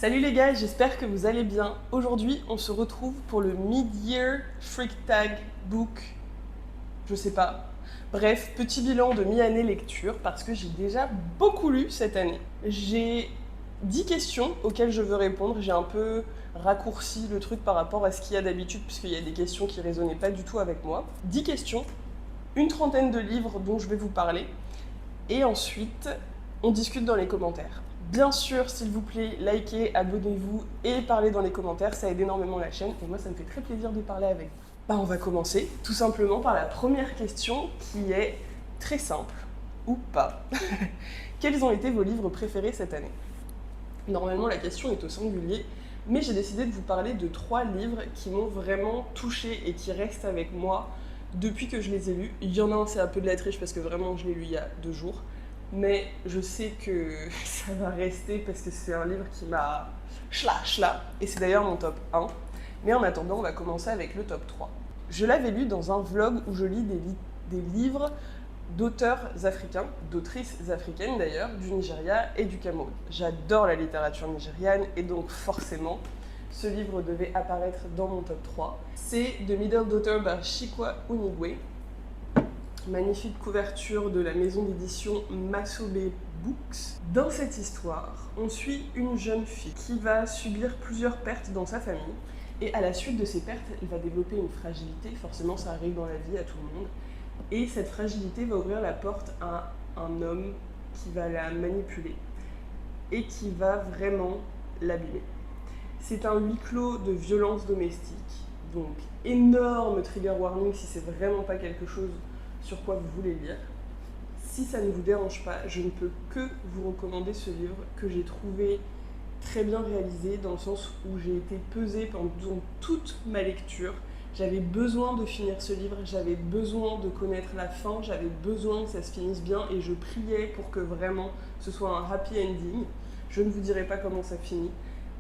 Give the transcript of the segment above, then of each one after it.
Salut les gars, j'espère que vous allez bien. Aujourd'hui, on se retrouve pour le Mid-Year Freak Tag Book. Je sais pas. Bref, petit bilan de mi-année lecture parce que j'ai déjà beaucoup lu cette année. J'ai 10 questions auxquelles je veux répondre. J'ai un peu raccourci le truc par rapport à ce qu'il y a d'habitude puisqu'il y a des questions qui résonnaient pas du tout avec moi. 10 questions, une trentaine de livres dont je vais vous parler. Et ensuite, on discute dans les commentaires. Bien sûr, s'il vous plaît, likez, abonnez-vous et parlez dans les commentaires, ça aide énormément la chaîne et moi ça me fait très plaisir de parler avec vous. On va commencer tout simplement par la première question qui est très simple, ou pas. Quels ont été vos livres préférés cette année? Normalement la question est au singulier, mais j'ai décidé de vous parler de 3 livres qui m'ont vraiment touchée et qui restent avec moi depuis que je les ai lus. Il y en a un, c'est un peu de la triche parce que vraiment je l'ai lu il y a 2 jours. Mais je sais que ça va rester parce que c'est un livre qui m'a chla. Et c'est d'ailleurs mon top 1. Mais en attendant, on va commencer avec le top 3. Je l'avais lu dans un vlog où je lis des livres d'auteurs africains, d'autrices africaines d'ailleurs, du Nigeria et du Cameroun. J'adore la littérature nigériane et donc forcément, ce livre devait apparaître dans mon top 3. C'est The Middle Daughter par Chikwa Unigwe. Magnifique couverture de la maison d'édition Masobe Books. Dans cette histoire, on suit une jeune fille qui va subir plusieurs pertes dans sa famille et à la suite de ces pertes, elle va développer une fragilité, forcément ça arrive dans la vie à tout le monde, et cette fragilité va ouvrir la porte à un homme qui va la manipuler et qui va vraiment l'abîmer. C'est un huis clos de violence domestique, donc énorme trigger warning si c'est vraiment pas quelque chose sur quoi vous voulez lire. Si ça ne vous dérange pas, je ne peux que vous recommander ce livre que j'ai trouvé très bien réalisé dans le sens où j'ai été pesée pendant toute ma lecture. J'avais besoin de finir ce livre, j'avais besoin de connaître la fin, j'avais besoin que ça se finisse bien et je priais pour que vraiment ce soit un happy ending. Je ne vous dirai pas comment ça finit,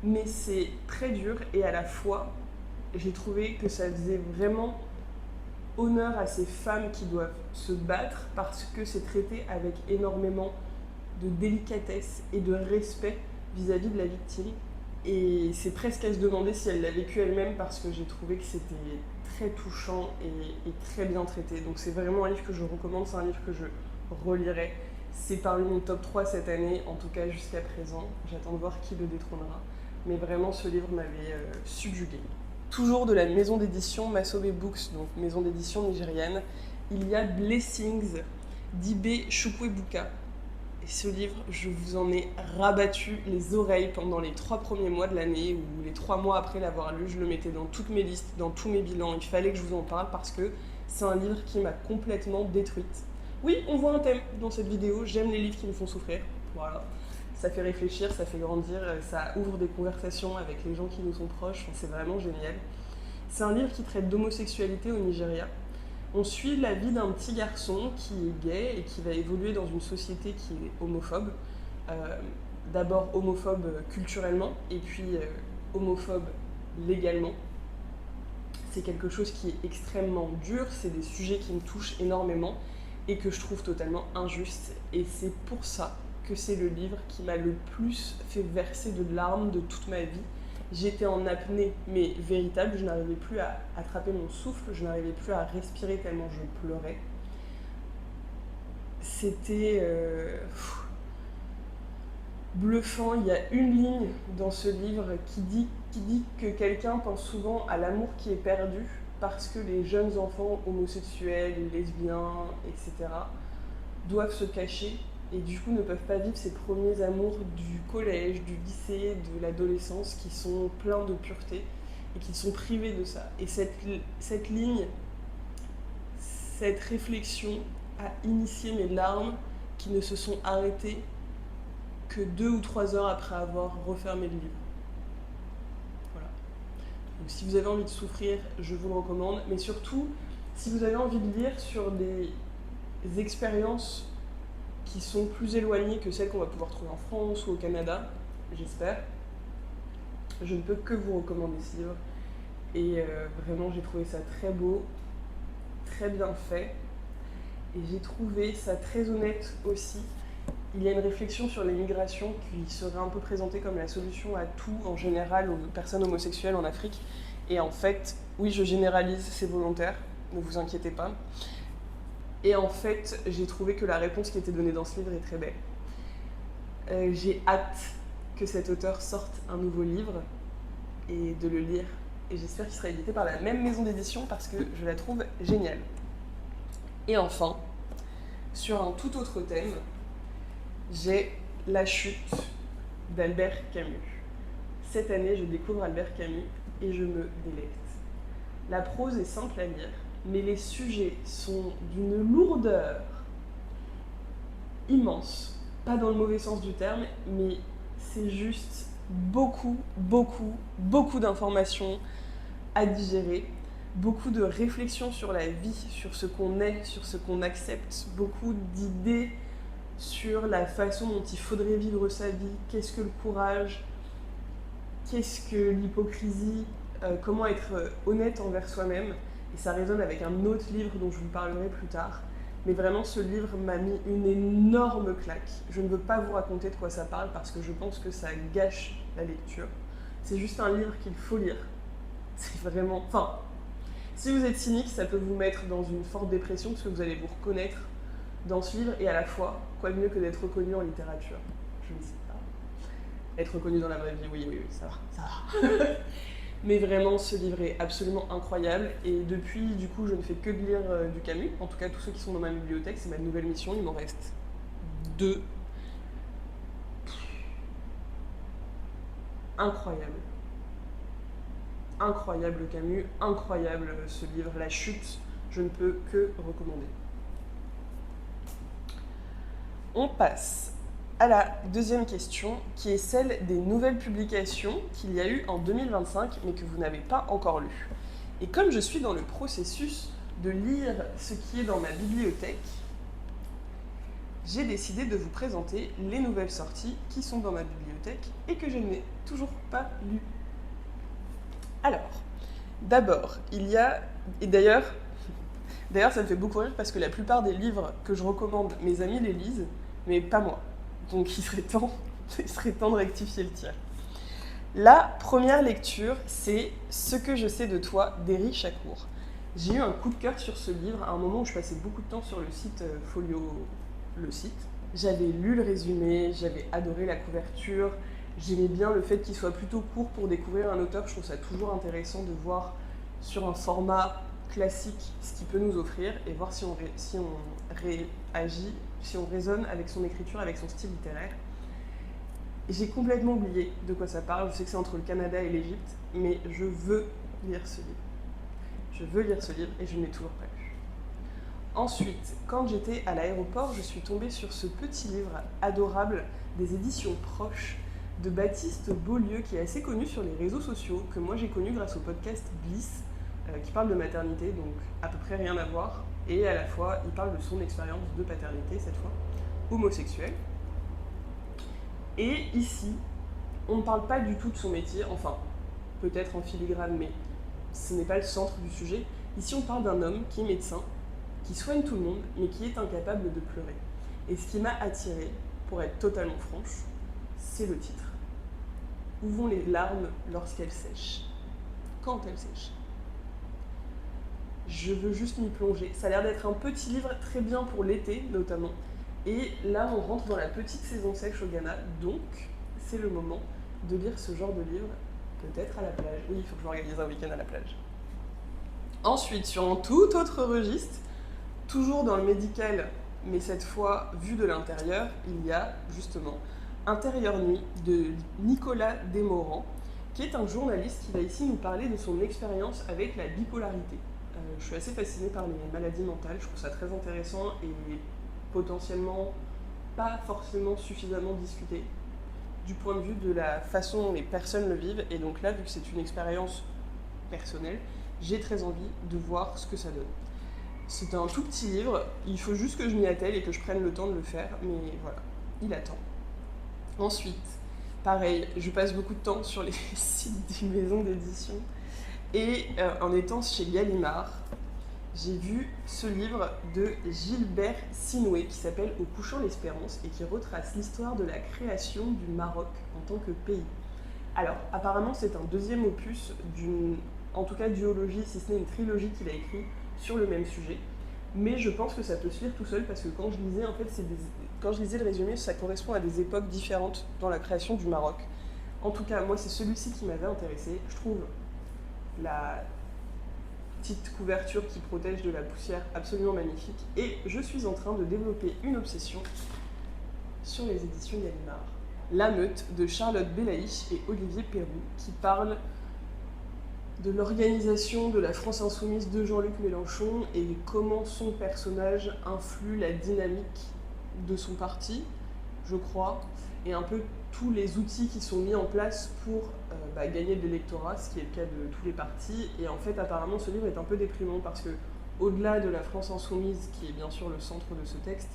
mais c'est très dur et à la fois j'ai trouvé que ça faisait vraiment honneur à ces femmes qui doivent se battre parce que c'est traité avec énormément de délicatesse et de respect vis-à-vis de la victime. Et c'est presque à se demander si elle l'a vécu elle-même parce que j'ai trouvé que c'était très touchant et très bien traité. Donc c'est vraiment un livre que je recommande, c'est un livre que je relirai. C'est parmi mon top 3 cette année, en tout cas jusqu'à présent. J'attends de voir qui le détrônera. Mais vraiment ce livre m'avait subjugué. Toujours de la maison d'édition Masobe Books, donc maison d'édition nigériane, il y a Blessings d'Ibe Chukwuebuka. Et ce livre, je vous en ai rabattu les oreilles pendant les 3 premiers mois de l'année, ou les 3 mois après l'avoir lu, je le mettais dans toutes mes listes, dans tous mes bilans. Il fallait que je vous en parle parce que c'est un livre qui m'a complètement détruite. Oui, on voit un thème dans cette vidéo, j'aime les livres qui me font souffrir. Voilà. Ça fait réfléchir, ça fait grandir, ça ouvre des conversations avec les gens qui nous sont proches, c'est vraiment génial. C'est un livre qui traite d'homosexualité au Nigeria. On suit la vie d'un petit garçon qui est gay et qui va évoluer dans une société qui est homophobe. D'abord homophobe culturellement et puis homophobe légalement. C'est quelque chose qui est extrêmement dur, c'est des sujets qui me touchent énormément et que je trouve totalement injustes. Et c'est pour ça que c'est le livre qui m'a le plus fait verser de larmes de toute ma vie. J'étais en apnée, mais véritable, je n'arrivais plus à attraper mon souffle, je n'arrivais plus à respirer tellement je pleurais. C'était bluffant. Il y a une ligne dans ce livre qui dit que quelqu'un pense souvent à l'amour qui est perdu parce que les jeunes enfants homosexuels, lesbiens, etc. doivent se cacher et du coup ne peuvent pas vivre ces premiers amours du collège, du lycée, de l'adolescence qui sont pleins de pureté et qui sont privés de ça. Et cette ligne, cette réflexion a initié mes larmes qui ne se sont arrêtées que 2 ou 3 heures après avoir refermé le livre. Voilà. Donc si vous avez envie de souffrir, je vous le recommande, mais surtout si vous avez envie de lire sur des expériences qui sont plus éloignées que celles qu'on va pouvoir trouver en France ou au Canada, j'espère. Je ne peux que vous recommander ce livre. Et vraiment, j'ai trouvé ça très beau, très bien fait. Et j'ai trouvé ça très honnête aussi. il y a une réflexion sur l'immigration qui serait un peu présentée comme la solution à tout en général aux personnes homosexuelles en Afrique. Et en fait, oui, je généralise, c'est volontaire, ne vous inquiétez pas. Et en fait, j'ai trouvé que la réponse qui était donnée dans ce livre est très belle. J'ai hâte que cet auteur sorte un nouveau livre et de le lire. Et j'espère qu'il sera édité par la même maison d'édition parce que je la trouve géniale. Et enfin, sur un tout autre thème, j'ai La chute d'Albert Camus. Cette année, je découvre Albert Camus et je me délecte. La prose est simple à lire, mais les sujets sont d'une lourdeur immense. Pas dans le mauvais sens du terme, mais c'est juste beaucoup d'informations à digérer, beaucoup de réflexions sur la vie, sur ce qu'on est, sur ce qu'on accepte, beaucoup d'idées sur la façon dont il faudrait vivre sa vie, qu'est-ce que le courage, qu'est-ce que l'hypocrisie, comment être honnête envers soi-même. Et ça résonne avec un autre livre dont je vous parlerai plus tard. Mais vraiment, ce livre m'a mis une énorme claque. Je ne veux pas vous raconter de quoi ça parle parce que je pense que ça gâche la lecture. C'est juste un livre qu'il faut lire. C'est vraiment... Enfin, si vous êtes cynique, ça peut vous mettre dans une forte dépression parce que vous allez vous reconnaître dans ce livre et à la fois, quoi de mieux que d'être reconnu en littérature? Je ne sais pas. Être reconnu dans la vraie vie, oui, ça va. Mais vraiment, ce livre est absolument incroyable. Et depuis, du coup, je ne fais que de lire du Camus. En tout cas, tous ceux qui sont dans ma bibliothèque, c'est ma nouvelle mission. Il m'en reste 2. Incroyable. Incroyable Camus, incroyable ce livre. La chute, je ne peux que recommander. On passe à la deuxième question, qui est celle des nouvelles publications qu'il y a eu en 2025, mais que vous n'avez pas encore lues. Et comme je suis dans le processus de lire ce qui est dans ma bibliothèque, j'ai décidé de vous présenter les nouvelles sorties qui sont dans ma bibliothèque et que je n'ai toujours pas lues. Alors, d'abord, il y a... Et d'ailleurs, ça me fait beaucoup rire parce que la plupart des livres que je recommande, mes amis les lisent, mais pas moi. Donc il serait temps de rectifier le tir. La première lecture, c'est Ce que je sais de toi d'Éric Chacour. J'ai eu un coup de cœur sur ce livre à un moment où je passais beaucoup de temps sur le site Folio, le site. J'avais lu le résumé, j'avais adoré la couverture, j'aimais bien le fait qu'il soit plutôt court pour découvrir un auteur. Je trouve ça toujours intéressant de voir sur un format classique ce qu'il peut nous offrir et voir si on réagit, si on résonne avec son écriture, avec son style littéraire. J'ai complètement oublié de quoi ça parle. Je sais que c'est entre le Canada et l'Égypte, mais je veux lire ce livre. Je veux lire ce livre et je ne l'ai toujours pas lu. Ensuite, quand j'étais à l'aéroport, je suis tombée sur ce petit livre adorable des éditions Proches de Baptiste Beaulieu, qui est assez connu sur les réseaux sociaux, que moi j'ai connu grâce au podcast Bliss, qui parle de maternité, donc à peu près rien à voir, et à la fois il parle de son expérience de paternité, cette fois, homosexuelle. Et ici, on ne parle pas du tout de son métier, enfin, peut-être en filigrane, mais ce n'est pas le centre du sujet. Ici, on parle d'un homme qui est médecin, qui soigne tout le monde, mais qui est incapable de pleurer. Et ce qui m'a attirée, pour être totalement franche, c'est le titre. Où vont les larmes lorsqu'elles sèchent? Quand elles sèchent? Je veux juste m'y plonger. Ça a l'air d'être un petit livre très bien pour l'été, notamment. Et là, on rentre dans la petite saison sèche au Ghana, donc c'est le moment de lire ce genre de livre, peut-être à la plage. Oui, il faut que je m'organise un week-end à la plage. Ensuite, sur un tout autre registre, toujours dans le médical, mais cette fois vu de l'intérieur, il y a justement Intérieur Nuit de Nicolas Desmorans, qui est un journaliste qui va ici nous parler de son expérience avec la bipolarité. Je suis assez fascinée par les maladies mentales, je trouve ça très intéressant et potentiellement pas forcément suffisamment discuté du point de vue de la façon dont les personnes le vivent. Et donc là, vu que c'est une expérience personnelle, j'ai très envie de voir ce que ça donne. C'est un tout petit livre, il faut juste que je m'y attelle et que je prenne le temps de le faire, mais voilà, il attend. Ensuite, pareil, je passe beaucoup de temps sur les sites des maisons d'édition et en étant chez Gallimard, j'ai vu ce livre de Gilbert Sinoué qui s'appelle Au couchant l'espérance et qui retrace l'histoire de la création du Maroc en tant que pays. Alors, apparemment, c'est un deuxième opus d'une, en tout cas, duologie, si ce n'est une trilogie qu'il a écrit sur le même sujet. Mais je pense que ça peut se lire tout seul parce que quand je lisais, en fait, quand je lisais le résumé, ça correspond à des époques différentes dans la création du Maroc. En tout cas, moi, c'est celui-ci qui m'avait intéressé. Je trouve la petite couverture qui protège de la poussière absolument magnifique. Et je suis en train de développer une obsession sur les éditions Gallimard. La Meute de Charlotte Belaïch et Olivier Perroux, qui parle de l'organisation de la France insoumise de Jean-Luc Mélenchon et comment son personnage influe la dynamique de son parti, je crois, et un peu tous les outils qui sont mis en place pour gagner de l'électorat, ce qui est le cas de tous les partis. Et en fait, apparemment, ce livre est un peu déprimant parce que, au-delà de la France insoumise, qui est bien sûr le centre de ce texte,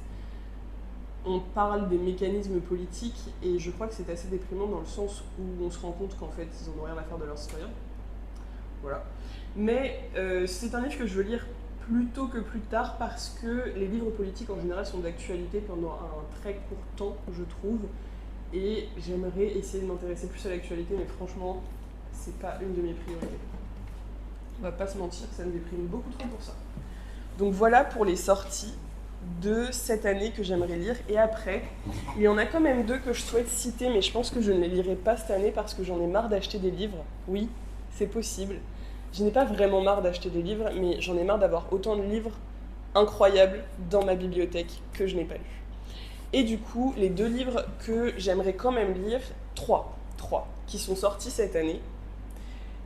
on parle des mécanismes politiques et je crois que c'est assez déprimant dans le sens où on se rend compte qu'en fait, ils n'en ont rien à faire de leurs citoyens. Voilà. Mais c'est un livre que je veux lire plus tôt que plus tard parce que les livres politiques en général sont d'actualité pendant un très court temps, je trouve. Et j'aimerais essayer de m'intéresser plus à l'actualité, mais franchement, c'est pas une de mes priorités. On va pas se mentir, ça me déprime beaucoup trop pour ça. Donc voilà pour les sorties de cette année que j'aimerais lire. Et après, il y en a quand même deux que je souhaite citer, mais je pense que je ne les lirai pas cette année parce que j'en ai marre d'acheter des livres. Oui, c'est possible. Je n'ai pas vraiment marre d'acheter des livres, mais j'en ai marre d'avoir autant de livres incroyables dans ma bibliothèque que je n'ai pas lus. Et du coup, les deux livres que j'aimerais quand même lire, trois, qui sont sortis cette année,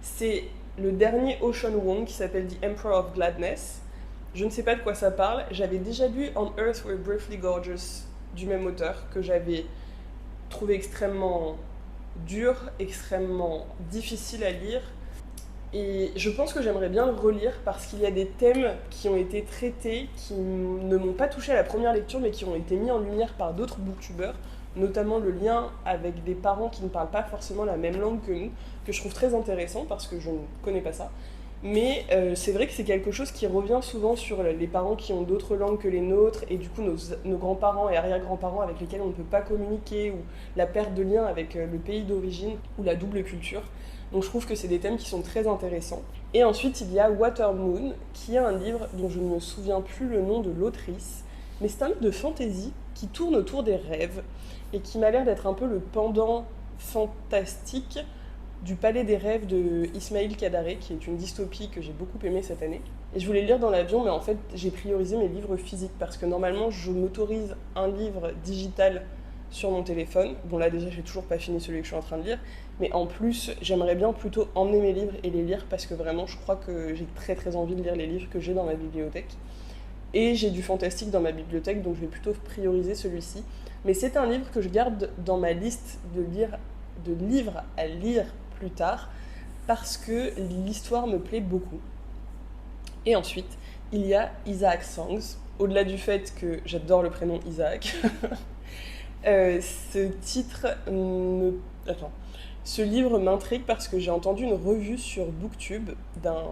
c'est le dernier Ocean Vuong qui s'appelle The Emperor of Gladness. Je ne sais pas de quoi ça parle. J'avais déjà lu On Earth We're Briefly Gorgeous du même auteur que j'avais trouvé extrêmement dur, extrêmement difficile à lire. Et je pense que j'aimerais bien le relire parce qu'il y a des thèmes qui ont été traités, qui ne m'ont pas touché à la première lecture, mais qui ont été mis en lumière par d'autres booktubeurs, notamment le lien avec des parents qui ne parlent pas forcément la même langue que nous, que je trouve très intéressant parce que je ne connais pas ça. Mais c'est vrai que c'est quelque chose qui revient souvent sur les parents qui ont d'autres langues que les nôtres, et du coup nos grands-parents et arrière-grands-parents avec lesquels on ne peut pas communiquer, ou la perte de lien avec le pays d'origine, ou la double culture. Donc je trouve que c'est des thèmes qui sont très intéressants. Et ensuite, il y a Watermoon, qui est un livre dont je ne me souviens plus le nom de l'autrice, mais c'est un livre de fantasy qui tourne autour des rêves, et qui m'a l'air d'être un peu le pendant fantastique du Palais des rêves de Ismail Kadare, qui est une dystopie que j'ai beaucoup aimée cette année. Et je voulais le lire dans l'avion, mais en fait, j'ai priorisé mes livres physiques, parce que normalement, je m'autorise un livre digital sur mon téléphone. Bon, là, déjà, j'ai toujours pas fini celui que je suis en train de lire, mais en plus, j'aimerais bien plutôt emmener mes livres et les lire, parce que vraiment, je crois que j'ai très très envie de lire les livres que j'ai dans ma bibliothèque. Et j'ai du fantastique dans ma bibliothèque, donc je vais plutôt prioriser celui-ci. Mais c'est un livre que je garde dans ma liste de livres à lire plus tard, parce que l'histoire me plaît beaucoup. Et ensuite, il y a Isaac Songs, au-delà du fait que j'adore le prénom Isaac. Ce livre m'intrigue parce que j'ai entendu une revue sur Booktube d'un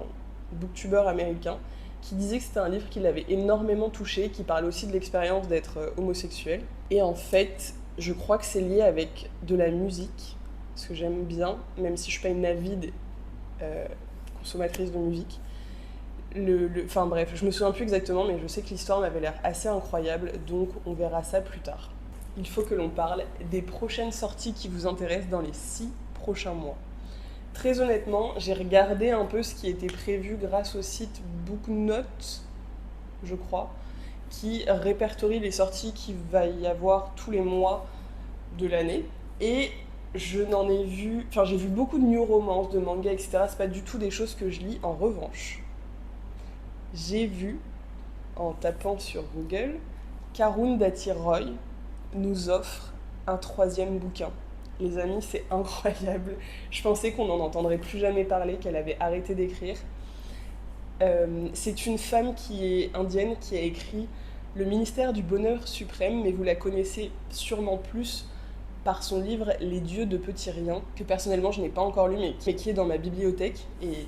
booktuber américain qui disait que c'était un livre qui l'avait énormément touché, qui parle aussi de l'expérience d'être homosexuel. Et en fait, je crois que c'est lié avec de la musique, ce que j'aime bien, même si je suis pas une avide consommatrice de musique. Enfin bref, je me souviens plus exactement, mais je sais que l'histoire m'avait l'air assez incroyable, donc on verra ça plus tard. Il faut que l'on parle des prochaines sorties qui vous intéressent dans les 6 prochains mois. Très honnêtement, j'ai regardé un peu ce qui était prévu grâce au site Booknote, je crois, qui répertorie les sorties qu'il va y avoir tous les mois de l'année. Et j'ai vu beaucoup de new romances, de mangas, etc. C'est pas du tout des choses que je lis. En revanche, j'ai vu, en tapant sur Google, qu'Arundhati Roy nous offre un 3e bouquin. Les amis, c'est incroyable. Je pensais qu'on n'en entendrait plus jamais parler, qu'elle avait arrêté d'écrire. C'est une femme qui est indienne, qui a écrit Le ministère du bonheur suprême, mais vous la connaissez sûrement plus par son livre Les dieux de petits riens, que personnellement je n'ai pas encore lu, mais qui est dans ma bibliothèque, et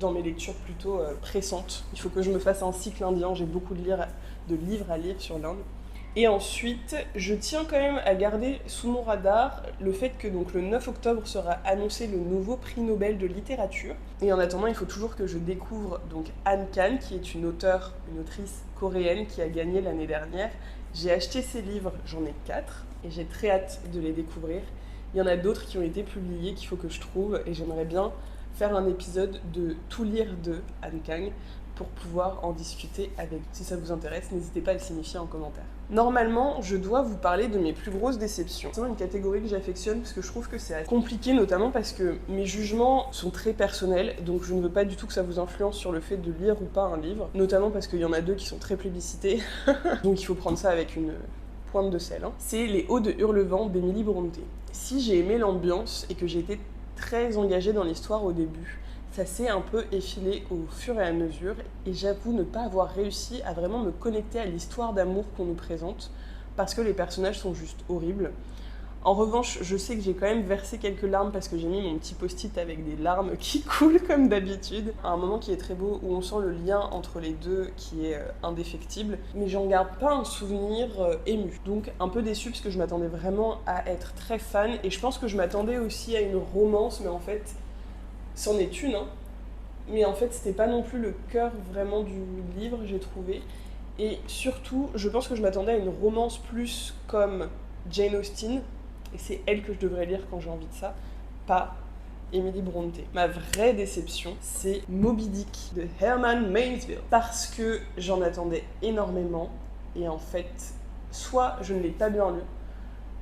dans mes lectures plutôt pressantes. Il faut que je me fasse un cycle indien, j'ai beaucoup de livres à lire sur l'Inde. Et ensuite, je tiens quand même à garder sous mon radar le fait que donc, le 9 octobre sera annoncé le nouveau prix Nobel de littérature. Et en attendant, il faut toujours que je découvre donc Han Kang, qui est une autrice coréenne qui a gagné l'année dernière. J'ai acheté ses livres, j'en ai 4, et j'ai très hâte de les découvrir. Il y en a d'autres qui ont été publiés qu'il faut que je trouve, et j'aimerais bien faire un épisode de tout lire de Han Kang pour pouvoir en discuter avec. Si ça vous intéresse, n'hésitez pas à le signifier en commentaire. Normalement, je dois vous parler de mes plus grosses déceptions. C'est une catégorie que j'affectionne parce que je trouve que c'est assez compliqué, notamment parce que mes jugements sont très personnels, donc je ne veux pas du tout que ça vous influence sur le fait de lire ou pas un livre, notamment parce qu'il y en a 2 qui sont très plébiscités, donc il faut prendre ça avec une pointe de sel. C'est Les Hauts de Hurlevent d'Emily Brontë. Si j'ai aimé l'ambiance et que j'ai été très engagée dans l'histoire au début, ça s'est un peu effilé au fur et à mesure et j'avoue ne pas avoir réussi à vraiment me connecter à l'histoire d'amour qu'on nous présente parce que les personnages sont juste horribles. En revanche, je sais que j'ai quand même versé quelques larmes parce que j'ai mis mon petit post-it avec des larmes qui coulent comme d'habitude. Un moment qui est très beau où on sent le lien entre les deux qui est indéfectible, mais j'en garde pas un souvenir ému. Donc un peu déçue parce que je m'attendais vraiment à être très fan et je pense que je m'attendais aussi à une romance, mais en fait c'en est une, hein. Mais en fait c'était pas non plus le cœur vraiment du livre, j'ai trouvé. Et surtout, je pense que je m'attendais à une romance plus comme Jane Austen, et c'est elle que je devrais lire quand j'ai envie de ça, pas Emily Brontë. Ma vraie déception, c'est Moby Dick de Herman Melville, parce que j'en attendais énormément, et en fait, soit je ne l'ai pas bien lu,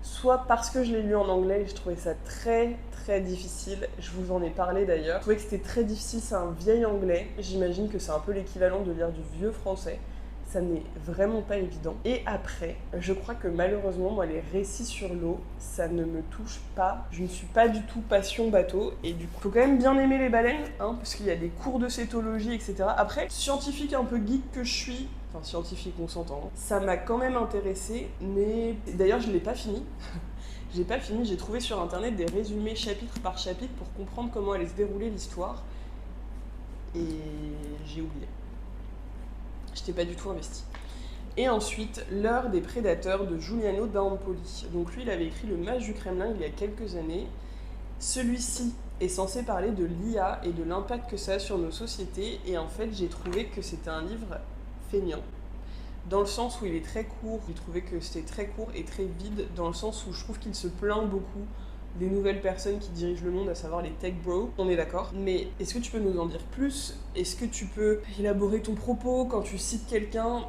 soit parce que je l'ai lu en anglais et je trouvais ça très très difficile. Je vous en ai parlé d'ailleurs. Je trouvais que c'était très difficile, c'est un vieil anglais. J'imagine que c'est un peu l'équivalent de lire du vieux français. Ça n'est vraiment pas évident. Et après, je crois que malheureusement, moi, les récits sur l'eau, ça ne me touche pas. Je ne suis pas du tout passion bateau. Et du coup, faut quand même bien aimer les baleines, hein, parce qu'il y a des cours de cétologie, etc. Après, scientifique un peu geek que je suis, enfin scientifique, on s'entend, ça m'a quand même intéressée, mais d'ailleurs, je l'ai pas fini. J'ai pas fini, j'ai trouvé sur internet des résumés chapitre par chapitre pour comprendre comment allait se dérouler l'histoire. Et j'ai oublié. J'étais pas du tout investie. Et ensuite, L'heure des prédateurs de Giuliano d'Ampoli. Donc lui, il avait écrit Le Mage du Kremlin il y a quelques années. Celui-ci est censé parler de l'IA et de l'impact que ça a sur nos sociétés. Et en fait, j'ai trouvé que c'était un livre feignant. Dans le sens où il est très court, j'ai trouvé que c'était très court et très vide, dans le sens où je trouve qu'il se plaint beaucoup des nouvelles personnes qui dirigent le monde, à savoir les tech bros, on est d'accord. Mais est-ce que tu peux nous en dire plus? Est-ce que tu peux élaborer ton propos quand tu cites quelqu'un?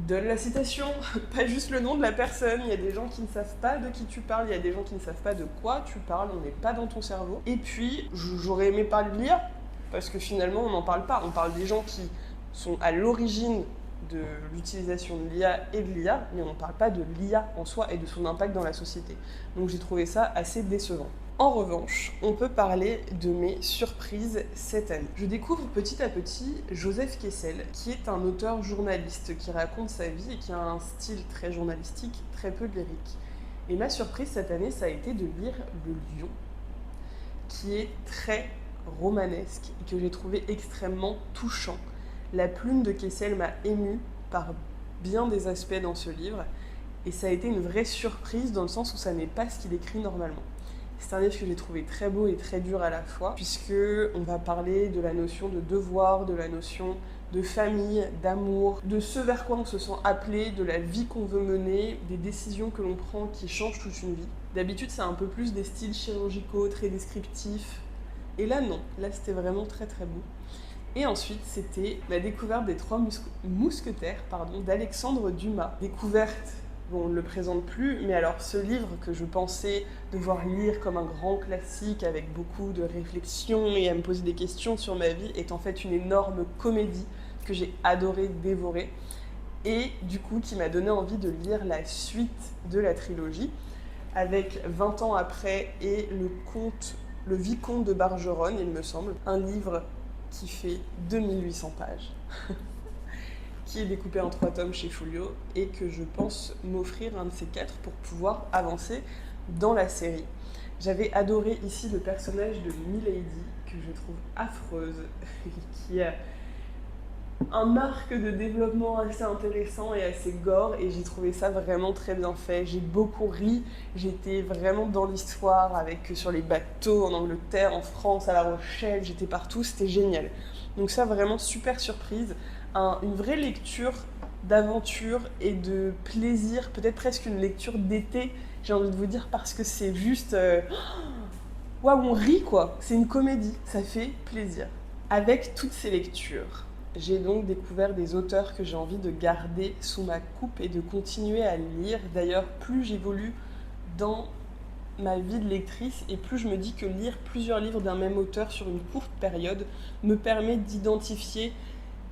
Donne la citation, pas juste le nom de la personne. Il y a des gens qui ne savent pas de qui tu parles, il y a des gens qui ne savent pas de quoi tu parles, on n'est pas dans ton cerveau. Et puis, j'aurais aimé parler de l'IA, parce que finalement, on n'en parle pas. On parle des gens qui sont à l'origine de l'utilisation de l'IA et de l'IA, mais on ne parle pas de l'IA en soi et de son impact dans la société. Donc j'ai trouvé ça assez décevant. En revanche, on peut parler de mes surprises cette année. Je découvre petit à petit Joseph Kessel, qui est un auteur journaliste qui raconte sa vie et qui a un style très journalistique, très peu lyrique. Et ma surprise cette année, ça a été de lire Le Lion, qui est très romanesque et que j'ai trouvé extrêmement touchant. La plume de Kessel m'a émue par bien des aspects dans ce livre et ça a été une vraie surprise dans le sens où ça n'est pas ce qu'il écrit normalement. C'est un livre que j'ai trouvé très beau et très dur à la fois puisque on va parler de la notion de devoir, de la notion de famille, d'amour, de ce vers quoi on se sent appelé, de la vie qu'on veut mener, des décisions que l'on prend qui changent toute une vie. D'habitude c'est un peu plus des styles chirurgicaux, très descriptifs et là non, là c'était vraiment très très beau. Et ensuite, c'était la découverte des Trois Mousquetaires d'Alexandre Dumas. Découverte, bon, on ne le présente plus, mais alors ce livre que je pensais devoir lire comme un grand classique avec beaucoup de réflexion et à me poser des questions sur ma vie est en fait une énorme comédie que j'ai adoré dévorer et du coup qui m'a donné envie de lire la suite de la trilogie avec 20 ans après et le Vicomte de Bargeronne, il me semble, un livre qui fait 2800 pages, qui est découpé en 3 tomes chez Folio et que je pense m'offrir un de ces 4 pour pouvoir avancer dans la série. J'avais adoré ici le personnage de Milady, que je trouve affreuse, qui a un arc de développement assez intéressant et assez gore, et j'ai trouvé ça vraiment très bien fait. J'ai beaucoup ri, j'étais vraiment dans l'histoire, avec sur les bateaux en Angleterre, en France, à La Rochelle, j'étais partout, c'était génial. Donc ça, vraiment super surprise. Une vraie lecture d'aventure et de plaisir, peut-être presque une lecture d'été, j'ai envie de vous dire, parce que c'est juste... Waouh, on rit quoi, c'est une comédie, ça fait plaisir. Avec toutes ces lectures, j'ai donc découvert des auteurs que j'ai envie de garder sous ma coupe et de continuer à lire. D'ailleurs, plus j'évolue dans ma vie de lectrice et plus je me dis que lire plusieurs livres d'un même auteur sur une courte période me permet d'identifier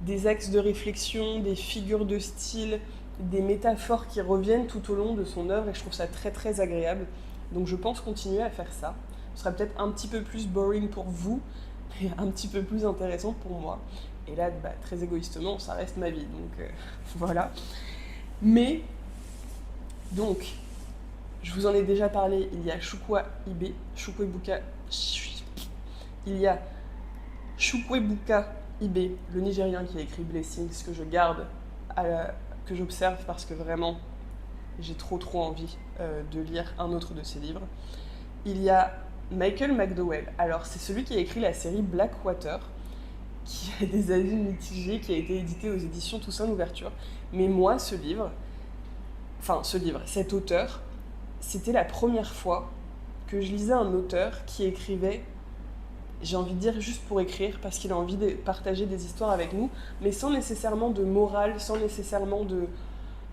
des axes de réflexion, des figures de style, des métaphores qui reviennent tout au long de son œuvre, et je trouve ça très très agréable. Donc je pense continuer à faire ça. Ce sera peut-être un petit peu plus boring pour vous, mais un petit peu plus intéressant pour moi. Et là, très égoïstement, ça reste ma vie, donc voilà. Mais, donc, je vous en ai déjà parlé, il y a Chukwuebuka Ibe, le Nigérien qui a écrit Blessings, que je garde, que j'observe parce que vraiment, j'ai trop envie de lire un autre de ses livres. Il y a Michael McDowell. Alors, c'est celui qui a écrit la série Blackwater, qui a des avis mitigés, qui a été édité aux éditions Toussaint Louverture. Mais moi, cet auteur, c'était la première fois que je lisais un auteur qui écrivait, j'ai envie de dire juste pour écrire, parce qu'il a envie de partager des histoires avec nous, mais sans nécessairement de morale, sans nécessairement de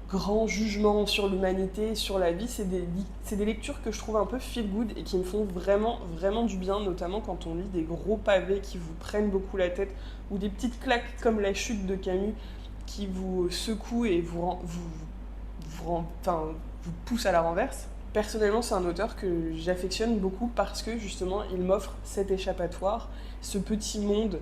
grand jugement sur l'humanité, sur la vie. C'est des lectures que je trouve un peu feel good et qui me font vraiment, vraiment du bien, notamment quand on lit des gros pavés qui vous prennent beaucoup la tête, ou des petites claques comme La Chute de Camus qui vous secouent et vous poussent à la renverse. Personnellement, c'est un auteur que j'affectionne beaucoup parce que justement, il m'offre cet échappatoire, ce petit monde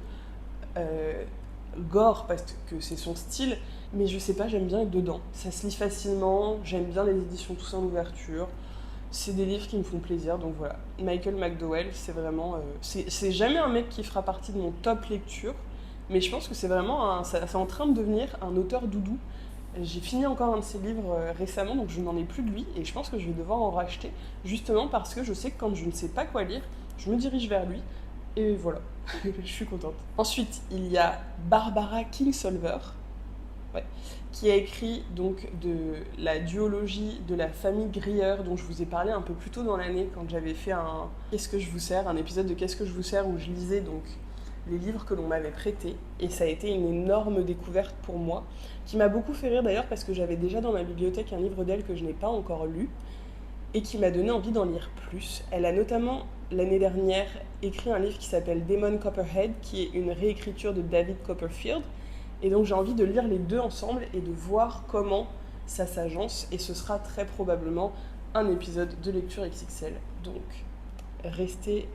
gore parce que c'est son style, mais je sais pas, j'aime bien être dedans. Ça se lit facilement, j'aime bien les éditions Toussaint Louverture. C'est des livres qui me font plaisir, donc voilà. Michael McDowell, c'est vraiment... c'est jamais un mec qui fera partie de mon top lecture, mais je pense que c'est vraiment... c'est en train de devenir un auteur doudou. J'ai fini encore un de ses livres récemment, donc je n'en ai plus de lui, et je pense que je vais devoir en racheter, justement parce que je sais que quand je ne sais pas quoi lire, je me dirige vers lui, et voilà, je suis contente. Ensuite, il y a Barbara Kingsolver, ouais, qui a écrit donc de la duologie de la famille Grier, dont je vous ai parlé un peu plus tôt dans l'année, quand j'avais fait un Qu'est-ce que je vous sers, un épisode de Qu'est-ce que je vous sers, où je lisais donc les livres que l'on m'avait prêtés, et ça a été une énorme découverte pour moi, qui m'a beaucoup fait rire d'ailleurs parce que j'avais déjà dans ma bibliothèque un livre d'elle que je n'ai pas encore lu, et qui m'a donné envie d'en lire plus. Elle a notamment, l'année dernière, écrit un livre qui s'appelle Damon Copperhead, qui est une réécriture de David Copperfield, et donc j'ai envie de lire les deux ensemble et de voir comment ça s'agence, et ce sera très probablement un épisode de lecture XXL, donc restez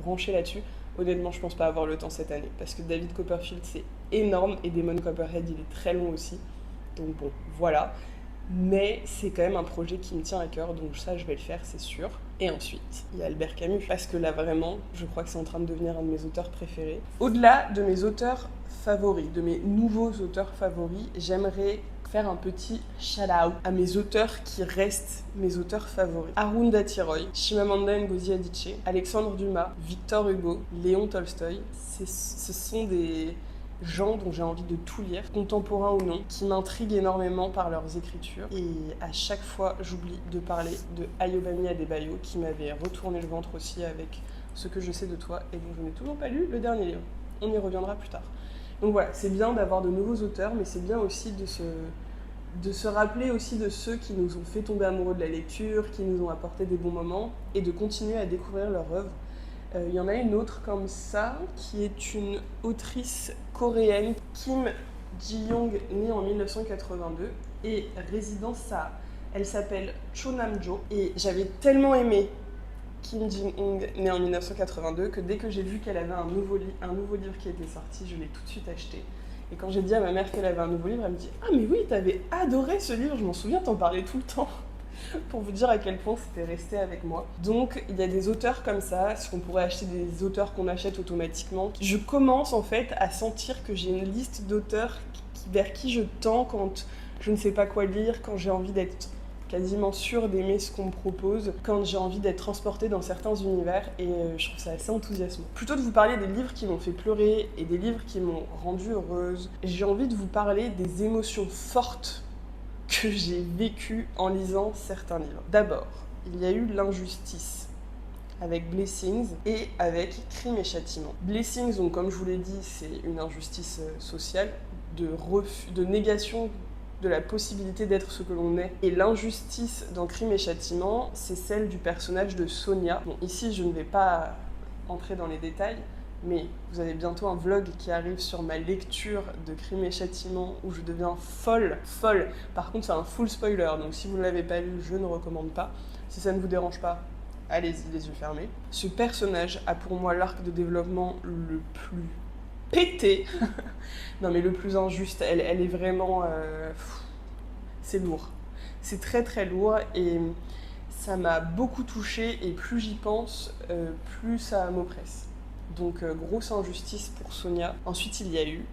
branchés là-dessus. Honnêtement, je pense pas avoir le temps cette année, parce que David Copperfield, c'est énorme, et Damon Copperhead, il est très long aussi. Donc bon, voilà. Mais c'est quand même un projet qui me tient à cœur, donc ça, je vais le faire, c'est sûr. Et ensuite, il y a Albert Camus, parce que là, vraiment, je crois que c'est en train de devenir un de mes auteurs préférés. Au-delà de mes auteurs favoris, de mes nouveaux auteurs favoris, j'aimerais faire un petit shout-out à mes auteurs qui restent mes auteurs favoris. Arundhati Roy, Chimamanda Ngozi Adichie, Alexandre Dumas, Victor Hugo, Léon Tolstoï. Ce sont des gens dont j'ai envie de tout lire, contemporains ou non, qui m'intriguent énormément par leurs écritures. Et à chaque fois, j'oublie de parler de Ayobami Adebayo, qui m'avait retourné le ventre aussi avec Ce que je sais de toi, et dont je n'ai toujours pas lu le dernier livre. On y reviendra plus tard. Donc voilà, c'est bien d'avoir de nouveaux auteurs, mais c'est bien aussi de se rappeler aussi de ceux qui nous ont fait tomber amoureux de la lecture, qui nous ont apporté des bons moments, et de continuer à découvrir leur œuvre. Il y en a une autre comme ça, qui est une autrice coréenne, Kim Ji-young, née en 1982, et résidence à... Elle s'appelle Cho Nam-jo, et j'avais tellement aimé Kim Ji-young, née en 1982, que dès que j'ai vu qu'elle avait un nouveau livre qui était sorti, je l'ai tout de suite acheté. Et quand j'ai dit à ma mère qu'elle avait un nouveau livre, elle me dit « Ah mais oui, t'avais adoré ce livre, je m'en souviens, t'en parlais tout le temps !» pour vous dire à quel point c'était resté avec moi. Donc il y a des auteurs comme ça, ce qu'on pourrait acheter des auteurs qu'on achète automatiquement. Je commence en fait à sentir que j'ai une liste d'auteurs vers qui je tends quand je ne sais pas quoi lire, quand j'ai envie d'être quasiment sûre d'aimer ce qu'on me propose, quand j'ai envie d'être transportée dans certains univers, et je trouve ça assez enthousiasmant. Plutôt de vous parler des livres qui m'ont fait pleurer et des livres qui m'ont rendue heureuse, j'ai envie de vous parler des émotions fortes que j'ai vécues en lisant certains livres. D'abord, il y a eu l'injustice avec Blessings et avec Crime et Châtiment. Blessings, donc comme je vous l'ai dit, c'est une injustice sociale, de négation de la possibilité d'être ce que l'on est. Et l'injustice dans Crime et Châtiment, c'est celle du personnage de Sonia. Bon, ici, je ne vais pas entrer dans les détails, mais vous avez bientôt un vlog qui arrive sur ma lecture de Crime et Châtiment où je deviens folle. Par contre, c'est un full spoiler, donc si vous ne l'avez pas lu, je ne recommande pas. Si ça ne vous dérange pas, allez-y, les yeux fermés. Ce personnage a pour moi l'arc de développement le plus pété. Non mais le plus injuste, elle est vraiment... c'est lourd. C'est très très lourd et ça m'a beaucoup touchée et plus j'y pense, plus ça m'oppresse. Donc grosse injustice pour Sonia. Ensuite il y a eu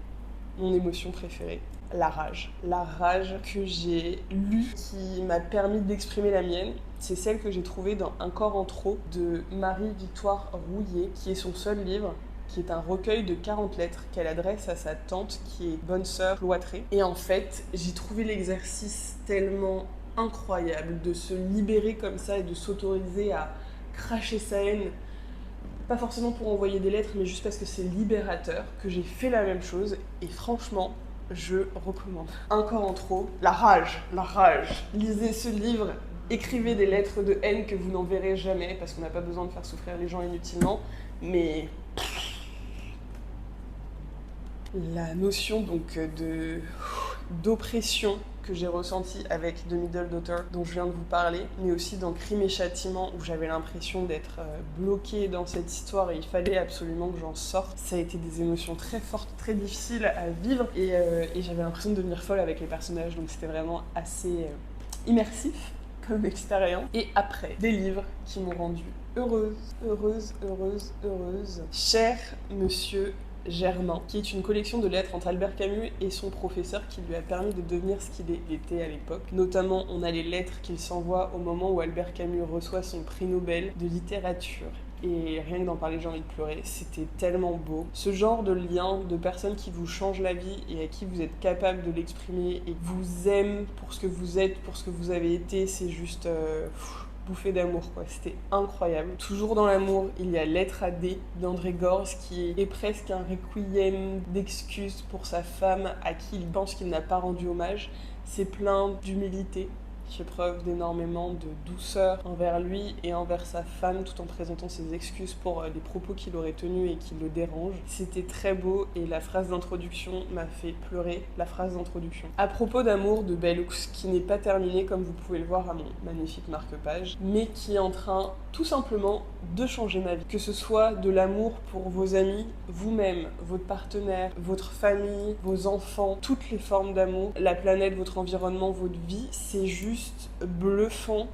mon émotion préférée, la rage. La rage que j'ai lue qui m'a permis d'exprimer la mienne. C'est celle que j'ai trouvée dans Un corps en trop de Marie-Victoire Rouillet, qui est son seul livre, qui est un recueil de 40 lettres qu'elle adresse à sa tante qui est bonne sœur cloîtrée. Et en fait, j'ai trouvé l'exercice tellement incroyable de se libérer comme ça et de s'autoriser à cracher sa haine, pas forcément pour envoyer des lettres, mais juste parce que c'est libérateur, que j'ai fait la même chose, et franchement, je recommande. Un corps en trop, la rage. Lisez ce livre, écrivez des lettres de haine que vous n'enverrez jamais, parce qu'on n'a pas besoin de faire souffrir les gens inutilement, mais... La notion donc d'oppression que j'ai ressentie avec The Middle Daughter dont je viens de vous parler, mais aussi dans Crime et Châtiment où j'avais l'impression d'être bloquée dans cette histoire et il fallait absolument que j'en sorte. Ça a été des émotions très fortes, très difficiles à vivre et j'avais l'impression de devenir folle avec les personnages, donc c'était vraiment assez immersif comme expérience. Et après, des livres qui m'ont rendue heureuse. Cher Monsieur Germain, qui est une collection de lettres entre Albert Camus et son professeur qui lui a permis de devenir ce qu'il était à l'époque. Notamment, on a les lettres qu'il s'envoie au moment où Albert Camus reçoit son prix Nobel de littérature. Et rien que d'en parler, j'ai envie de pleurer. C'était tellement beau. Ce genre de lien, de personnes qui vous changent la vie et à qui vous êtes capable de l'exprimer et vous aiment pour ce que vous êtes, pour ce que vous avez été, c'est juste... bouffée d'amour quoi, c'était incroyable. Toujours dans l'amour, il y a Lettre à D d'André Gorz qui est presque un requiem d'excuses pour sa femme à qui il pense qu'il n'a pas rendu hommage. C'est plein d'humilité, il fait preuve d'énormément de douceur envers lui et envers sa femme tout en présentant ses excuses pour les propos qu'il aurait tenus et qui le dérangent. C'était très beau et la phrase d'introduction m'a fait pleurer, la phrase d'introduction. À propos d'amour de Bellux, qui n'est pas terminé comme vous pouvez le voir à mon magnifique marque-page, mais qui est en train tout simplement de changer ma vie. Que ce soit de l'amour pour vos amis, vous-même, votre partenaire, votre famille, vos enfants, toutes les formes d'amour, la planète, votre environnement, votre vie, c'est juste bluffant.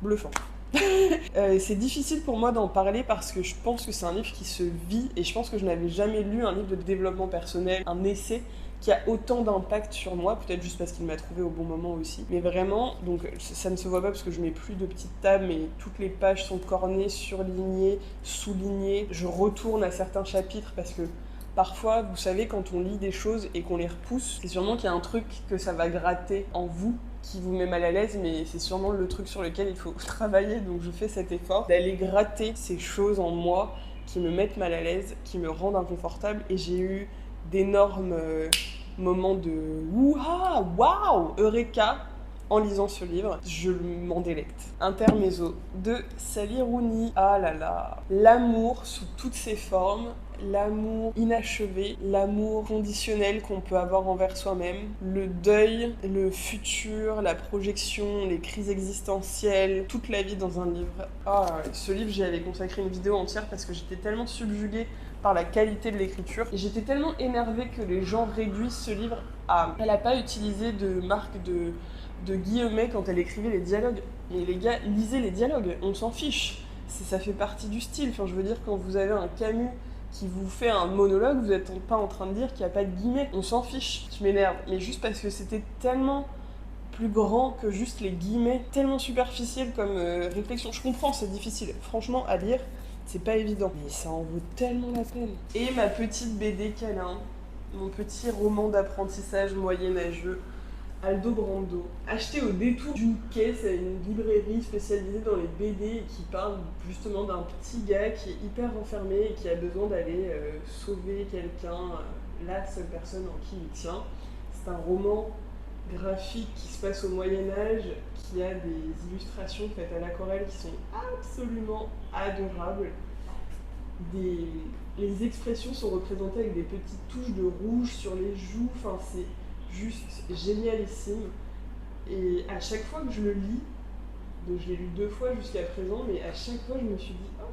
C'est difficile pour moi d'en parler parce que je pense que c'est un livre qui se vit et je pense que je n'avais jamais lu un livre de développement personnel, un essai qui a autant d'impact sur moi, peut-être juste parce qu'il m'a trouvé au bon moment aussi. Mais vraiment, donc ça ne se voit pas parce que je mets plus de petites tables, mais toutes les pages sont cornées, surlignées, soulignées. Je retourne à certains chapitres parce que parfois, vous savez, quand on lit des choses et qu'on les repousse, c'est sûrement qu'il y a un truc que ça va gratter en vous qui vous met mal à l'aise, mais c'est sûrement le truc sur lequel il faut travailler, donc je fais cet effort d'aller gratter ces choses en moi qui me mettent mal à l'aise, qui me rendent inconfortable, et j'ai eu d'énormes moments de ouah, waouh, eureka en lisant ce livre, je m'en délecte. Intermezzo de Sally Rooney. Ah là là, l'amour sous toutes ses formes, l'amour inachevé, l'amour conditionnel qu'on peut avoir envers soi-même, le deuil, le futur, la projection, les crises existentielles, toute la vie dans un livre. Ah, ce livre, j'y avais consacré une vidéo entière parce que j'étais tellement subjuguée par la qualité de l'écriture. Et j'étais tellement énervée que les gens réduisent ce livre à... Elle n'a pas utilisé de marque de guillemets quand elle écrivait les dialogues. Mais les gars, lisez les dialogues, on s'en fiche. Ça fait partie du style. Enfin, je veux dire, quand vous avez un Camus qui vous fait un monologue, vous n'êtes pas en train de dire qu'il n'y a pas de guillemets. On s'en fiche. Je m'énerve. Mais juste parce que c'était tellement plus grand que juste les guillemets, tellement superficiel comme réflexion. Je comprends, c'est difficile. Franchement, à lire, c'est pas évident. Mais ça en vaut tellement la peine. Et ma petite BD câlin, mon petit roman d'apprentissage moyenâgeux, Aldo Brando, acheté au détour d'une caisse à une librairie spécialisée dans les BD et qui parle justement d'un petit gars qui est hyper enfermé et qui a besoin d'aller sauver quelqu'un, la seule personne en qui il tient. C'est un roman graphique qui se passe au Moyen-Âge, qui a des illustrations faites à l'aquarelle qui sont absolument adorables. Les expressions sont représentées avec des petites touches de rouge sur les joues, enfin c'est juste génialissime. Et à chaque fois que je le lis, donc je l'ai lu 2 fois jusqu'à présent, mais à chaque fois je me suis dit « Oh,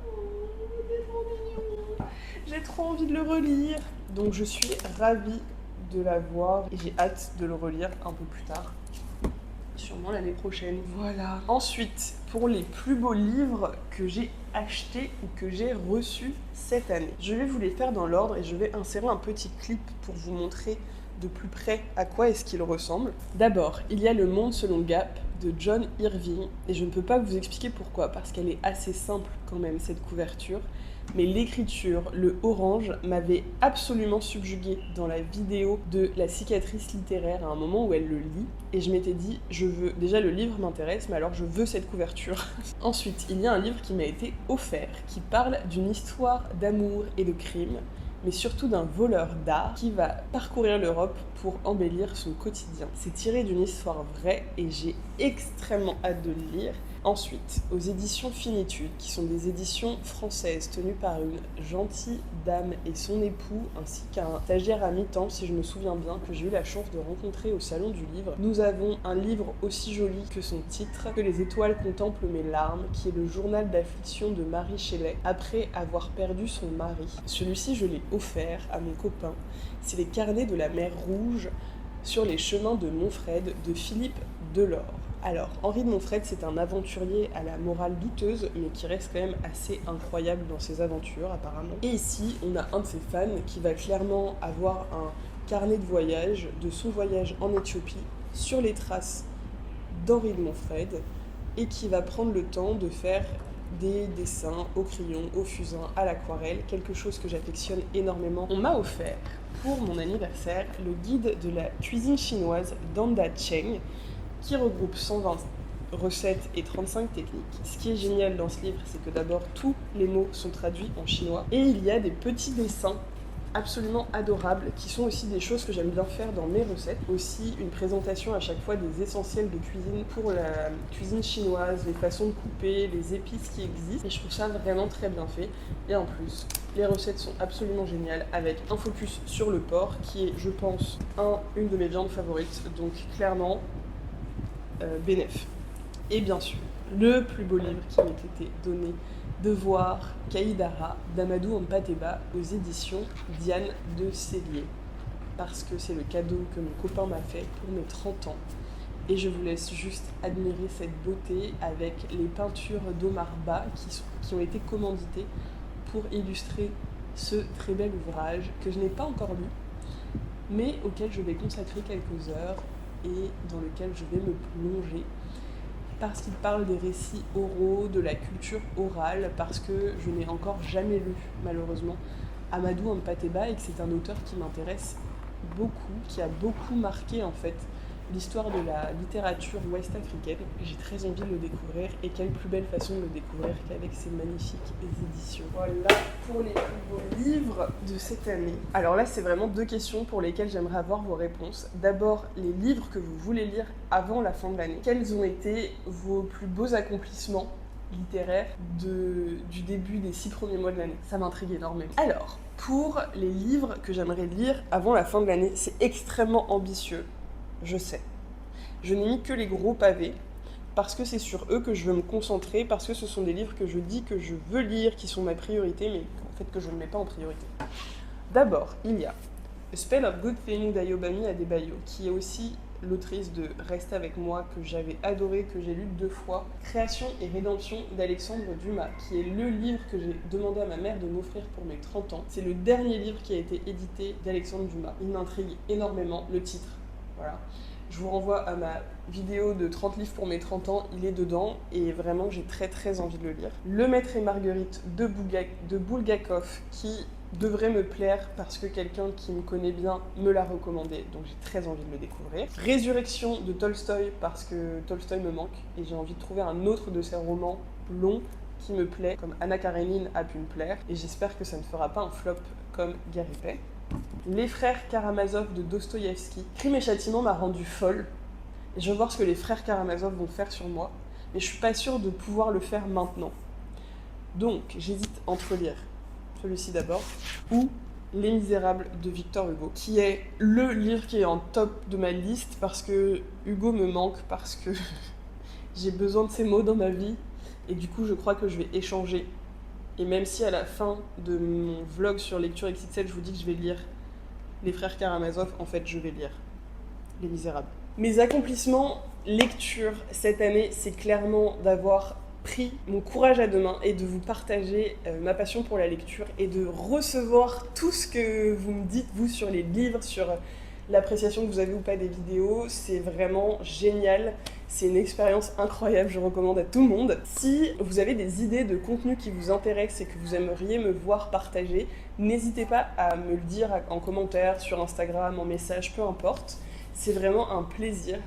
c'est trop mignon, j'ai trop envie de le relire !» Donc je suis ravie de l'avoir et j'ai hâte de le relire un peu plus tard. Sûrement l'année prochaine. Voilà. Ensuite, pour les plus beaux livres que j'ai achetés ou que j'ai reçus cette année, je vais vous les faire dans l'ordre et je vais insérer un petit clip pour vous montrer de plus près à quoi est-ce qu'il ressemble. D'abord, il y a Le Monde selon Gap de John Irving et je ne peux pas vous expliquer pourquoi parce qu'elle est assez simple quand même cette couverture. Mais l'écriture, le orange, m'avait absolument subjuguée dans la vidéo de la cicatrice littéraire à un moment où elle le lit. Et je m'étais dit, déjà le livre m'intéresse, mais alors je veux cette couverture. Ensuite, il y a un livre qui m'a été offert, qui parle d'une histoire d'amour et de crime, mais surtout d'un voleur d'art qui va parcourir l'Europe pour embellir son quotidien. C'est tiré d'une histoire vraie et j'ai extrêmement hâte de le lire. Ensuite, aux éditions Finitude, qui sont des éditions françaises tenues par une gentille dame et son époux, ainsi qu'un stagiaire à mi-temps, si je me souviens bien, que j'ai eu la chance de rencontrer au Salon du Livre. Nous avons un livre aussi joli que son titre, Que les étoiles contemplent mes larmes, qui est le journal d'affliction de Marie Shelley, après avoir perdu son mari. Celui-ci, je l'ai offert à mon copain. C'est Les carnets de la mer Rouge sur les chemins de Montfred de Philippe Delord. Alors, Henri de Montfred, c'est un aventurier à la morale douteuse, mais qui reste quand même assez incroyable dans ses aventures, apparemment. Et ici, on a un de ses fans qui va clairement avoir un carnet de voyage, de son voyage en Éthiopie, sur les traces d'Henri de Montfred, et qui va prendre le temps de faire des dessins au crayon, au fusain, à l'aquarelle, quelque chose que j'affectionne énormément. On m'a offert, pour mon anniversaire, le guide de la cuisine chinoise d'Anda Cheng, qui regroupe 120 recettes et 35 techniques. Ce qui est génial dans ce livre, c'est que d'abord, tous les mots sont traduits en chinois, et il y a des petits dessins absolument adorables, qui sont aussi des choses que j'aime bien faire dans mes recettes. Aussi, une présentation à chaque fois des essentiels de cuisine pour la cuisine chinoise, les façons de couper, les épices qui existent, et je trouve ça vraiment très bien fait. Et en plus, les recettes sont absolument géniales, avec un focus sur le porc, qui est, je pense, une de mes viandes favorites, donc clairement, bénef. Et bien sûr, le plus beau livre qui m'ait été donné de voir, Kaïdara d'Amadou Mpateba aux éditions Diane de Cellier, parce que c'est le cadeau que mon copain m'a fait pour mes 30 ans. Et je vous laisse juste admirer cette beauté avec les peintures d'Omar Ba qui ont été commanditées pour illustrer ce très bel ouvrage que je n'ai pas encore lu, mais auquel je vais consacrer quelques heures et dans lequel je vais me plonger parce qu'il parle des récits oraux, de la culture orale, parce que je n'ai encore jamais lu, malheureusement, Amadou Mpateba et que c'est un auteur qui m'intéresse beaucoup, qui a beaucoup marqué en fait l'histoire de la littérature ouest-africaine. J'ai très envie de le découvrir et quelle plus belle façon de le découvrir qu'avec ces magnifiques éditions. Voilà pour les plus beaux livres de cette année. Alors là, c'est vraiment 2 questions pour lesquelles j'aimerais avoir vos réponses. D'abord, les livres que vous voulez lire avant la fin de l'année. Quels ont été vos plus beaux accomplissements littéraires du début des 6 premiers mois de l'année? Ça m'intrigue énormément. Alors, pour les livres que j'aimerais lire avant la fin de l'année, c'est extrêmement ambitieux. Je sais. Je n'ai mis que les gros pavés parce que c'est sur eux que je veux me concentrer, parce que ce sont des livres que je dis que je veux lire, qui sont ma priorité, mais en fait que je ne mets pas en priorité. D'abord, il y a A Spell of Good Thing d'Ayobami Adebayo, qui est aussi l'autrice de Reste avec moi, que j'avais adoré, que j'ai lu 2 fois. Création et rédemption d'Alexandre Dumas, qui est le livre que j'ai demandé à ma mère de m'offrir pour mes 30 ans. C'est le dernier livre qui a été édité d'Alexandre Dumas. Il m'intrigue énormément, le titre. Voilà. Je vous renvoie à ma vidéo de 30 livres pour mes 30 ans, il est dedans et vraiment j'ai très envie de le lire. Le Maître et Marguerite de Bulgakov, qui devrait me plaire parce que quelqu'un qui me connaît bien me l'a recommandé, donc j'ai très envie de le découvrir. Résurrection de Tolstoï, parce que Tolstoï me manque et j'ai envie de trouver un autre de ses romans longs qui me plaît, comme Anna Karenine a pu me plaire, et j'espère que ça ne fera pas un flop comme Garipay. Les frères Karamazov de Dostoïevski. Crime et châtiment m'a rendue folle. Et je veux voir ce que les frères Karamazov vont faire sur moi. Mais je suis pas sûre de pouvoir le faire maintenant. Donc, j'hésite entre lire celui-ci d'abord, ou Les Misérables de Victor Hugo, qui est le livre qui est en top de ma liste parce que Hugo me manque, parce que j'ai besoin de ces mots dans ma vie. Et du coup, je crois que je vais échanger. Et même si à la fin de mon vlog sur Lecture XXL, je vous dis que je vais lire Les Frères Karamazov, en fait, je vais lire Les Misérables. Mes accomplissements lecture cette année, c'est clairement d'avoir pris mon courage à deux mains et de vous partager ma passion pour la lecture et de recevoir tout ce que vous me dites, vous, sur les livres, sur l'appréciation que vous avez ou pas des vidéos. C'est vraiment génial. C'est une expérience incroyable, je recommande à tout le monde. Si vous avez des idées de contenu qui vous intéressent et que vous aimeriez me voir partager, n'hésitez pas à me le dire en commentaire, sur Instagram, en message, peu importe. C'est vraiment un plaisir.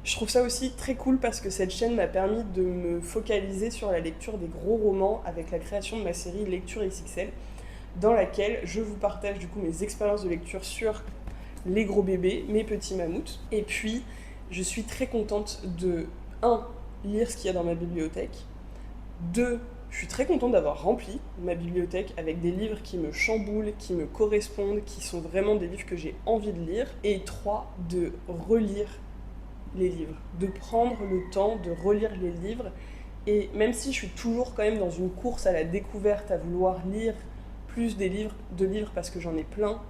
Je trouve ça aussi très cool parce que cette chaîne m'a permis de me focaliser sur la lecture des gros romans avec la création de ma série Lecture XXL, dans laquelle je vous partage du coup mes expériences de lecture sur les gros bébés, mes petits mammouths. Et puis, je suis très contente de 1. Lire ce qu'il y a dans ma bibliothèque, 2. Je suis très contente d'avoir rempli ma bibliothèque avec des livres qui me chamboulent, qui me correspondent, qui sont vraiment des livres que j'ai envie de lire, et 3. De relire les livres, de prendre le temps de relire les livres. Et même si je suis toujours quand même dans une course à la découverte, à vouloir lire plus de livres parce que j'en ai plein,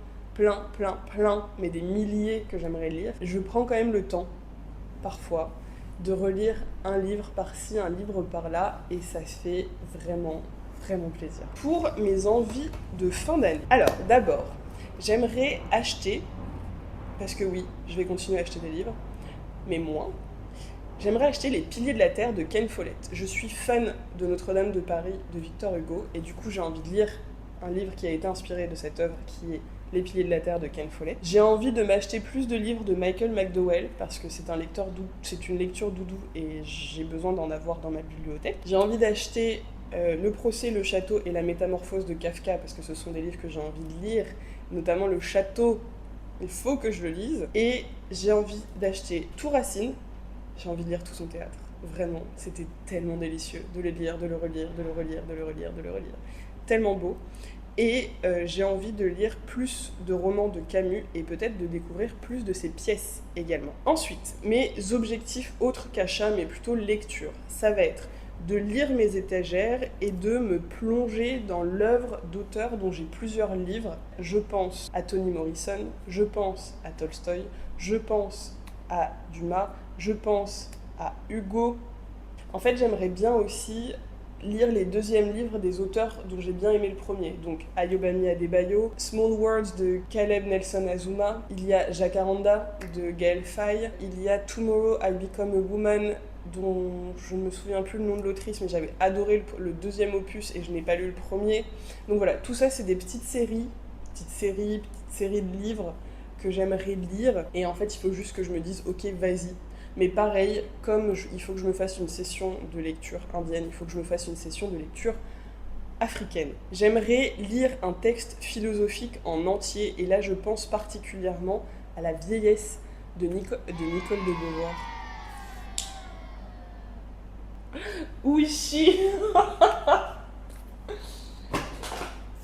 mais des milliers que j'aimerais lire, je prends quand même le temps, parfois, de relire un livre par-ci, un livre par-là, et ça fait vraiment plaisir. Pour mes envies de fin d'année. Alors, d'abord, j'aimerais acheter, parce que oui, je vais continuer à acheter des livres, mais moins. J'aimerais acheter Les Piliers de la Terre de Ken Follett. Je suis fan de Notre-Dame de Paris de Victor Hugo, et du coup j'ai envie de lire un livre qui a été inspiré de cette œuvre, qui est Les Piliers de la Terre de Ken Follett. J'ai envie de m'acheter plus de livres de Michael McDowell, parce que c'est une lecture doudou, et j'ai besoin d'en avoir dans ma bibliothèque. J'ai envie d'acheter Le Procès, le Château et la Métamorphose de Kafka, parce que ce sont des livres que j'ai envie de lire, notamment Le Château. Il faut que je le lise. Et j'ai envie d'acheter tout Racine. J'ai envie de lire tout son théâtre. Vraiment, c'était tellement délicieux de le lire, de le relire, de le relire, de le relire, de le relire. Tellement beau. Et j'ai envie de lire plus de romans de Camus et peut-être de découvrir plus de ses pièces également. Ensuite, mes objectifs autres qu'achat, mais plutôt lecture, ça va être de lire mes étagères et de me plonger dans l'œuvre d'auteurs dont j'ai plusieurs livres. Je pense à Toni Morrison, je pense à Tolstoï, je pense à Dumas, je pense à Hugo. En fait, j'aimerais bien aussi lire les deuxièmes livres des auteurs dont j'ai bien aimé le premier. Donc Ayobami Adebayo, Small Words de Caleb Nelson Azuma, il y a Jacaranda de Gaël Faye, il y a Tomorrow I Become a Woman dont je ne me souviens plus le nom de l'autrice, mais j'avais adoré le deuxième opus et je n'ai pas lu le premier. Donc voilà, tout ça c'est des petites séries de livres que j'aimerais lire, et en fait il faut juste que je me dise ok vas-y. Mais pareil, il faut que je me fasse une session de lecture indienne, il faut que je me fasse une session de lecture africaine. J'aimerais lire un texte philosophique en entier, et là je pense particulièrement à La vieillesse de Nicole de Beauvoir. Oui,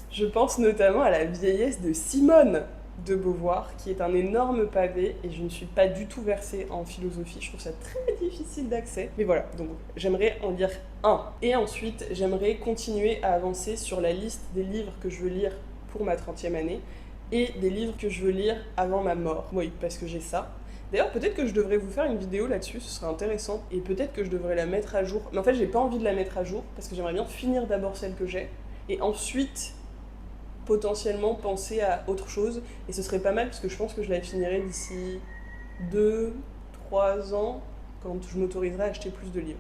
Je pense notamment à La vieillesse de Simone. de Beauvoir, qui est un énorme pavé, et je ne suis pas du tout versée en philosophie, je trouve ça très difficile d'accès. Mais voilà, donc j'aimerais en lire un. Et ensuite, j'aimerais continuer à avancer sur la liste des livres que je veux lire pour ma 30e année, et des livres que je veux lire avant ma mort. Oui, parce que j'ai ça. D'ailleurs, peut-être que je devrais vous faire une vidéo là-dessus, ce serait intéressant, et peut-être que je devrais la mettre à jour. Mais en fait, j'ai pas envie de la mettre à jour, parce que j'aimerais bien finir d'abord celle que j'ai, et ensuite potentiellement penser à autre chose, et ce serait pas mal parce que je pense que je la finirai d'ici 2-3 ans quand je m'autoriserai à acheter plus de livres.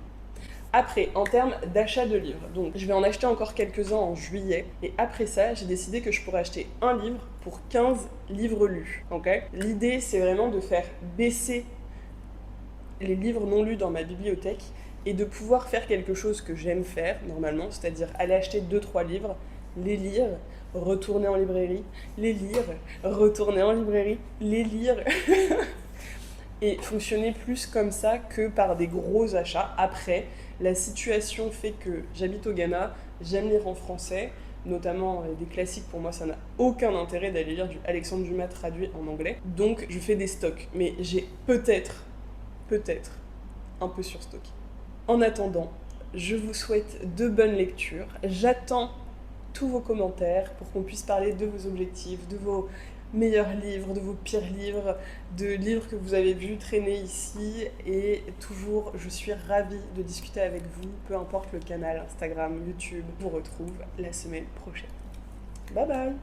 Après, en termes d'achat de livres, donc je vais en acheter encore quelques-uns en juillet, et après ça, j'ai décidé que je pourrais acheter un livre pour 15 livres lus. Ok. L'idée, c'est vraiment de faire baisser les livres non lus dans ma bibliothèque et de pouvoir faire quelque chose que j'aime faire normalement, c'est-à-dire aller acheter 2-3 livres, les lire, retourner en librairie, les lire, retourner en librairie, les lire et fonctionner plus comme ça que par des gros achats. Après, la situation fait que j'habite au Ghana, j'aime lire en français, notamment des classiques. Pour moi, ça n'a aucun intérêt d'aller lire du Alexandre Dumas traduit en anglais. Donc, je fais des stocks. Mais j'ai peut-être un peu surstocké. En attendant, je vous souhaite de bonnes lectures. J'attends tous vos commentaires pour qu'on puisse parler de vos objectifs, de vos meilleurs livres, de vos pires livres, de livres que vous avez vus traîner ici. Et toujours, je suis ravie de discuter avec vous, peu importe le canal, Instagram, YouTube. Je vous retrouve la semaine prochaine. Bye bye!